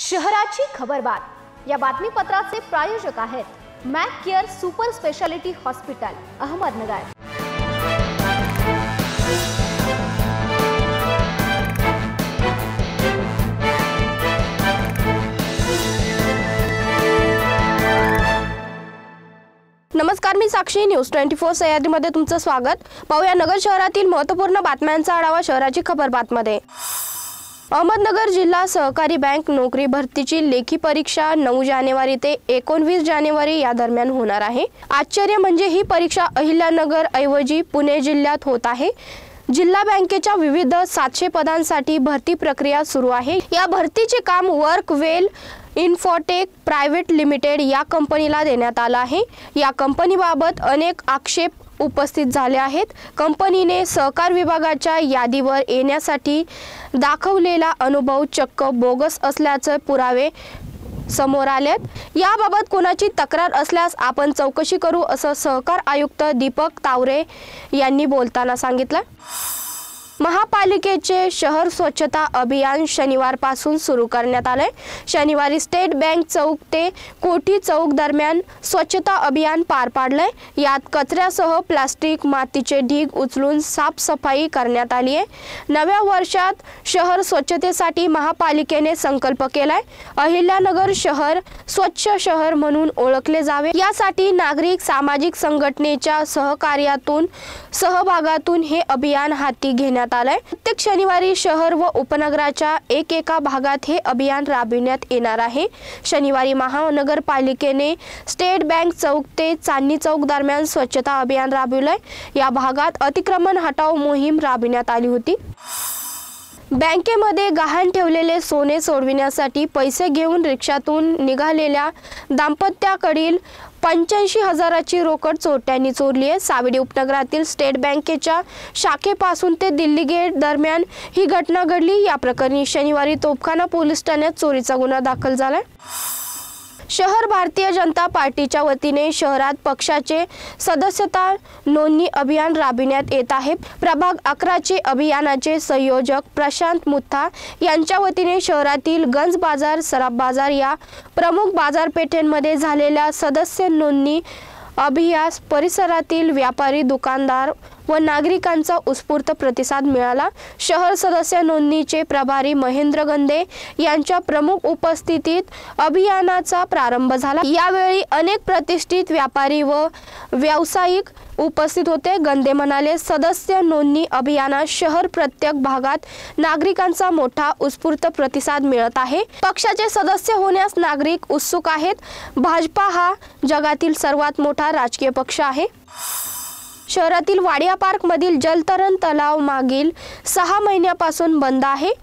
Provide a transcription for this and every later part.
शहराची खबरबात या बातमीपत्राचे प्रायोजक आहेत Mac care super speciality hospital Ahmednagar. नमस्कार, मी साक्षी, न्यूज 24 सह्याद्रीमध्ये तुमचं स्वागत। पाहूया नगर शहरातील महत्त्वपूर्ण बातम्यांचा आढावा शहराची खबरबातमध्ये। अहमदनगर जिल्हा सहकारी बँक नोकरी भरतीची लेखी परीक्षा 9 जानेवारी ते 19 जानेवारी या दरम्यान होणार आहे। आश्चर्य म्हणजे ही परीक्षा अहिल्यानगर ऐवजी पुणे जिल्ह्यात होत आहे। जिल्हा बँकेच्या विविध 700 पदांसाठी भरती प्रक्रिया सुरू आहे। या भरतीचे काम वर्कवेल इन्फोटेक प्रायव्हेट लिमिटेड या कंपनीला देण्यात आलं आहे। या कंपनीबाबत अनेक आक्षेप उपस्थित झाले आहेत। कंपनीने सहकार विभागाच्या यादीवर येण्यासाठी दाखवलेला अनुभव चक्क बोगस असल्याचे पुरावे समोर आलेत। याबाबत कोणाची तक्रार असल्यास आपण चौकशी करू असं सहकार आयुक्त दीपक तावरे यांनी बोलताना सांगितलं। महापालिकेचे शहर स्वच्छता अभियान शनिवारपासून सुरू करण्यात आले। शनिवारी स्टेट बँक चौक ते कोठी चौक दरम्यान स्वच्छता अभियान पार पडले। यात कचऱ्यासह प्लास्टिक, मातीचे ढीग उचलून साफसफाई करण्यात आली आहे। नव्या वर्षात शहर स्वच्छतेसाठी महापालिकेने संकल्प केलाय। अहिल्यानगर शहर स्वच्छ शहर म्हणून ओळखले जावे यासाठी नागरिक सामाजिक संघटनेच्या सहभागातून हे अभियान हाती घेण्यात आलंय। प्रत्येक शनिवारी शहर व उपनगराच्या एकेका भागात हे अभियान राबविण्यात येणार आहे। शनिवारी महानगरपालिकेने स्टेट बँक चौक ते चांदणी चौक दरम्यान स्वच्छता अभियान राबविलंय। या भागात अतिक्रमण हटाव मोहीम राबविण्यात आली होती। बँकेमध्ये गहाण ठेवलेले सोने सोडविण्यासाठी पैसे घेऊन रिक्षातून निघालेल्या दाम्पत्याकडील 85,000ची रोकड चोरट्यांनी चोरली आहे। सावडी उपनगरातील स्टेट बँकेच्या शाखेपासून ते दिल्ली गेट दरम्यान ही घटना घडली। या प्रकरणी शनिवारी तोफखाना पोलीस ठाण्यात चोरीचा गुन्हा दाखल झालाय। शहर भारतीय जनता पार्टीच्या वतीने शहरात पक्षाचे सदस्यता नोंदणी अभियान राबविण्यात येत आहे। प्रभाग 11चे अभियानाचे संयोजक प्रशांत मुथा यांच्या वतीने शहरातील गंज बाजार, सराफ बाजार या प्रमुख बाजारपेठेंमध्ये झालेल्या सदस्य नोंदणी अभियास परिसरातील व्यापारी, दुकानदार व नागरिकांचा उत्स्फूर्त प्रतिसाद मिळाला। शहर सदस्य नोंदणीचे प्रभारी महेंद्र गंदे यांच्या प्रमुख उपस्थितीत अभियानाचा प्रारंभ झाला। यावेळी अनेक प्रतिष्ठित व्यापारी व व्यावसायिक उपस्थित होते। गंदे म्हणाले, सदस्य नोंदणी अभियानात शहर प्रत्येक भागात नागरिकांचा मोठा उत्स्फूर्त प्रतिसाद मिळत आहे। पक्षाचे सदस्य होण्यास नागरिक उत्सुक आहेत। भाजपा हा जगातील सर्वात मोठा राजकीय पक्ष आहे। शहरातील वाडिया पार्क मधील जलतरण तलाव मागील 6 महिन्यापासून बंद आहे।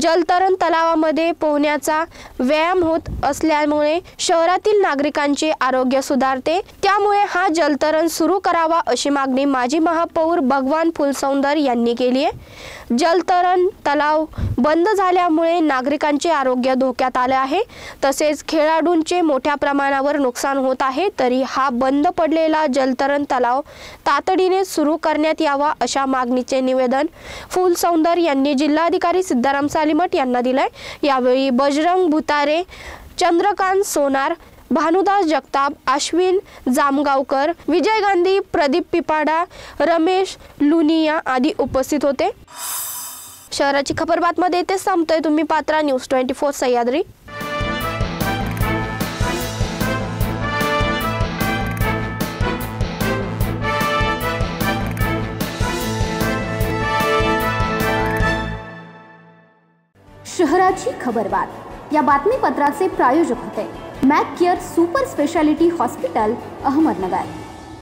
जलतरण तलावामध्ये पोहण्याचा व्यायाम होत असल्यामुळे शहरातील नागरिकांचे आरोग्य सुधारते। त्यामुळे हा जलतरण सुरू करावा अशी मागणी माजी महापौर भगवान फुलसौंदर यांनी केली आहे। जलतरण तलाव बंद झाल्यामुळे नागरिकांचे आरोग्य धोक्यात आले आहे, तसेच खेळाडूंचे मोठ्या प्रमाणावर नुकसान होत आहे। तरी हा बंद पडलेला जलतरण तलाव तातडीने सुरू करण्यात यावा अशा मागणीचे निवेदन फुलसौंदर यांनी जिल्हाधिकारी सिद्धाराम सालीमठ यांना दिलाय। यावेळी बजरंग भुतारे, चंद्रकांत सोनार, भानुदास जगताप, अश्विन जामगावकर, विजय गांधी, प्रदीप पिपाडा, रमेश लुनिया आदी उपस्थित होते। शहराची खबरबातमध्ये इथेच थांबतोय। तुम्ही पात्रा न्यूज 24 सह्याद्री। शहराची खबरबात या बातमीपत्राचे प्रायोजक होते Mac care super speciality hospital Ahmednagar.